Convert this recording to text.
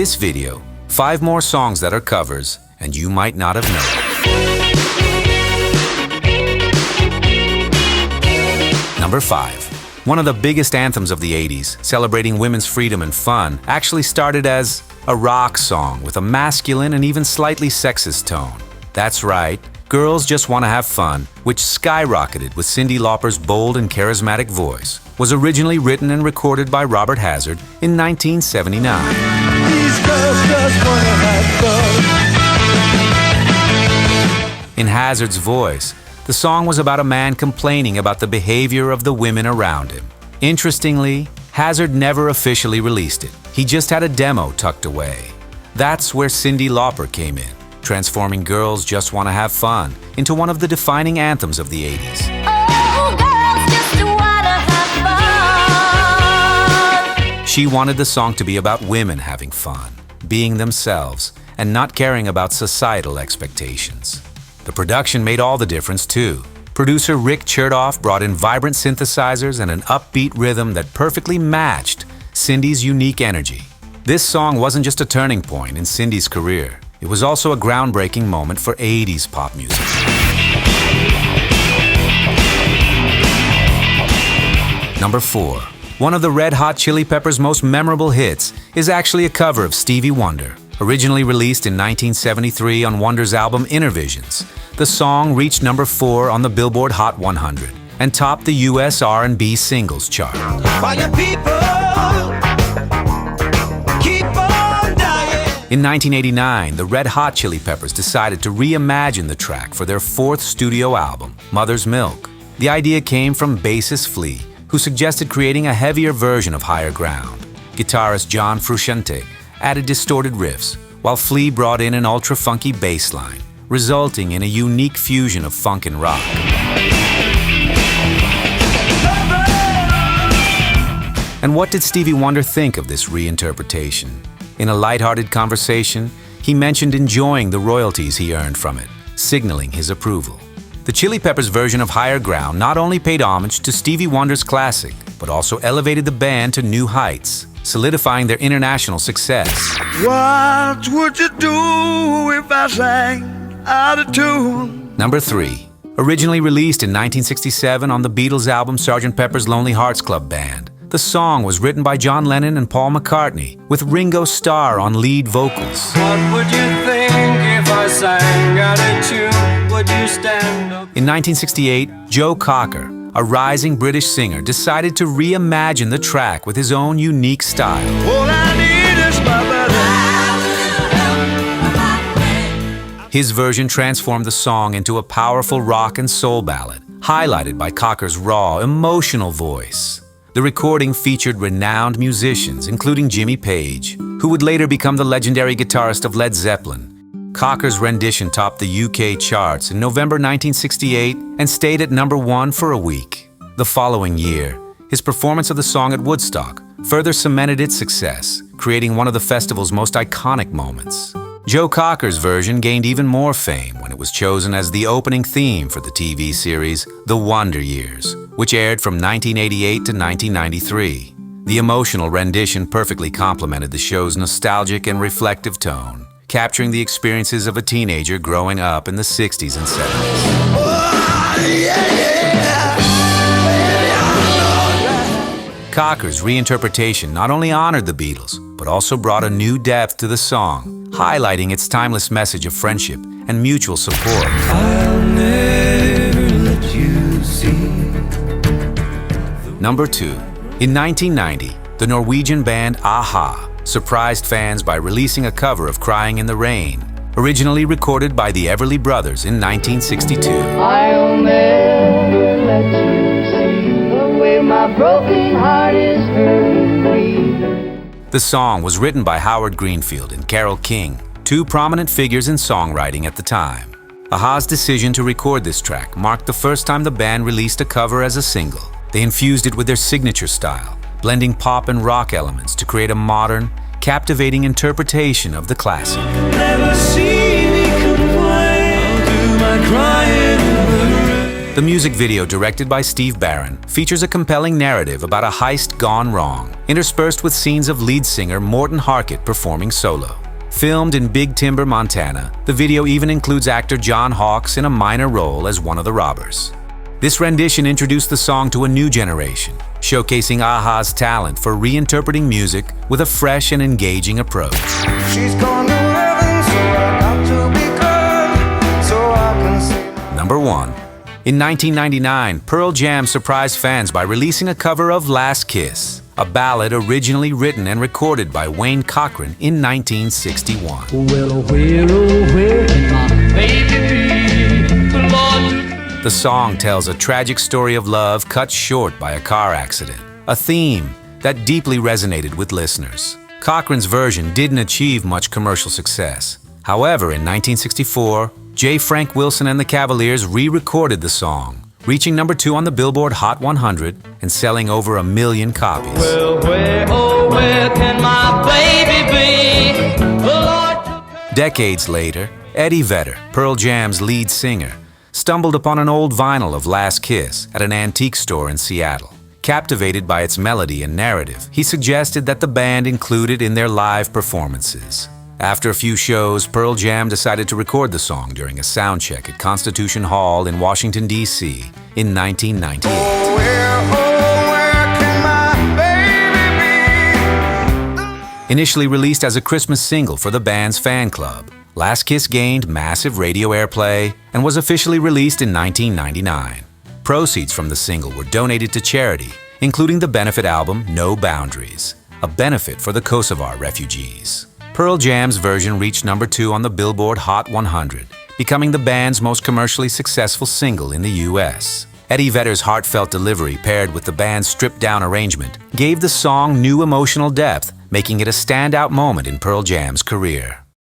this video, 5 more songs that are covers and you might not have known. Number 5. One of the biggest anthems of the 80s, celebrating women's freedom and fun, actually started as a rock song with a masculine and even slightly sexist tone. That's right, Girls Just Wanna Have Fun, which skyrocketed with Cyndi Lauper's bold and charismatic voice, was originally written and recorded by Robert Hazard in 1979. These girls just wanna have fun. In Hazard's voice, the song was about a man complaining about the behavior of the women around him. Interestingly, Hazard never officially released it. He just had a demo tucked away. That's where Cyndi Lauper came in, transforming Girls Just Wanna Have Fun into one of the defining anthems of the 80s. Oh, girls just wanna have fun. She wanted the song to be about women having fun, being themselves, and not caring about societal expectations. The production made all the difference too. Producer Rick Chertoff brought in vibrant synthesizers and an upbeat rhythm that perfectly matched Cyndi's unique energy. This song wasn't just a turning point in Cyndi's career. It was also a groundbreaking moment for 80s pop music. Number 4. One of the Red Hot Chili Peppers' most memorable hits is actually a cover of Stevie Wonder. Originally released in 1973 on Wonder's album Inner Visions, the song reached number 4 on the Billboard Hot 100 and topped the US R&B singles chart. In 1989, the Red Hot Chili Peppers decided to reimagine the track for their 4th studio album, Mother's Milk. The idea came from bassist Flea, who suggested creating a heavier version of Higher Ground. Guitarist John Frusciante added distorted riffs, while Flea brought in an ultra-funky bass line, resulting in a unique fusion of funk and rock. And what did Stevie Wonder think of this reinterpretation? In a lighthearted conversation, he mentioned enjoying the royalties he earned from it, signaling his approval. The Chili Peppers' version of Higher Ground not only paid homage to Stevie Wonder's classic, but also elevated the band to new heights, solidifying their international success. What would you do if I sang out of tune? Number 3. Originally released in 1967 on the Beatles' album Sgt. Pepper's Lonely Hearts Club Band, the song was written by John Lennon and Paul McCartney, with Ringo Starr on lead vocals. What would you think if I sang out of tune? Would you stand up? In 1968, Joe Cocker, a rising British singer, decided to reimagine the track with his own unique style. All I need is my buddy. His version transformed the song into a powerful rock and soul ballad, highlighted by Cocker's raw, emotional voice. The recording featured renowned musicians, including Jimmy Page, who would later become the legendary guitarist of Led Zeppelin. Cocker's rendition topped the UK charts in November 1968 and stayed at number 1 for a week. The following year, his performance of the song at Woodstock further cemented its success, creating one of the festival's most iconic moments. Joe Cocker's version gained even more fame when it was chosen as the opening theme for the TV series The Wonder Years, which aired from 1988 to 1993. The emotional rendition perfectly complemented the show's nostalgic and reflective tone, capturing the experiences of a teenager growing up in the 60s and 70s. Cocker's reinterpretation not only honored the Beatles, but also brought a new depth to the song, highlighting its timeless message of friendship and mutual support. I'll never let you see. Number 2. In 1990, the Norwegian band a-ha surprised fans by releasing a cover of Crying in the Rain, originally recorded by the Everly Brothers in 1962. I'll never let you see the way my broken heart is hurting me. The song was written by Howard Greenfield and Carole King, 2 prominent figures in songwriting at the time. a-ha's decision to record this track marked the first time the band released a cover as a single. They infused it with their signature style, blending pop and rock elements to create a modern, captivating interpretation of the classic. Never see me complain. I'll do my crying in the rain. The music video, directed by Steve Barron, features a compelling narrative about a heist gone wrong, interspersed with scenes of lead singer Morton Harkett performing solo. Filmed in Big Timber, Montana, the video even includes actor John Hawkes in a minor role as one of the robbers. This rendition introduced the song to a new generation, showcasing a-ha's talent for reinterpreting music with a fresh and engaging approach. She's gone to heaven, so I got to be good, so I can see. Number 1. In 1999, Pearl Jam surprised fans by releasing a cover of Last Kiss, a ballad originally written and recorded by Wayne Cochran in 1961. Well, where can my baby be? Lord, The song tells a tragic story of love cut short by a car accident, a theme that deeply resonated with listeners. Cochran's version didn't achieve much commercial success. However, in 1964, J. Frank Wilson and the Cavaliers re-recorded the song, reaching number 2 on the Billboard Hot 100 and selling over 1 million copies. well, where can my baby be? Lord, Decades later, Eddie Vedder, Pearl Jam's lead singer, stumbled upon an old vinyl of Last Kiss at an antique store in Seattle. Captivated by its melody and narrative, he suggested that the band include it in their live performances. After a few shows, Pearl Jam decided to record the song during a sound check at Constitution Hall in Washington, D.C. in 1998. Where can my baby be? Initially released as a Christmas single for the band's fan club, Last Kiss gained massive radio airplay and was officially released in 1999. Proceeds from the single were donated to charity, including the benefit album No Boundaries, a benefit for the Kosovar refugees. Pearl Jam's version reached number 2 on the Billboard Hot 100, becoming the band's most commercially successful single in the U.S. Eddie Vedder's heartfelt delivery paired with the band's stripped-down arrangement gave the song new emotional depth, making it a standout moment in Pearl Jam's career.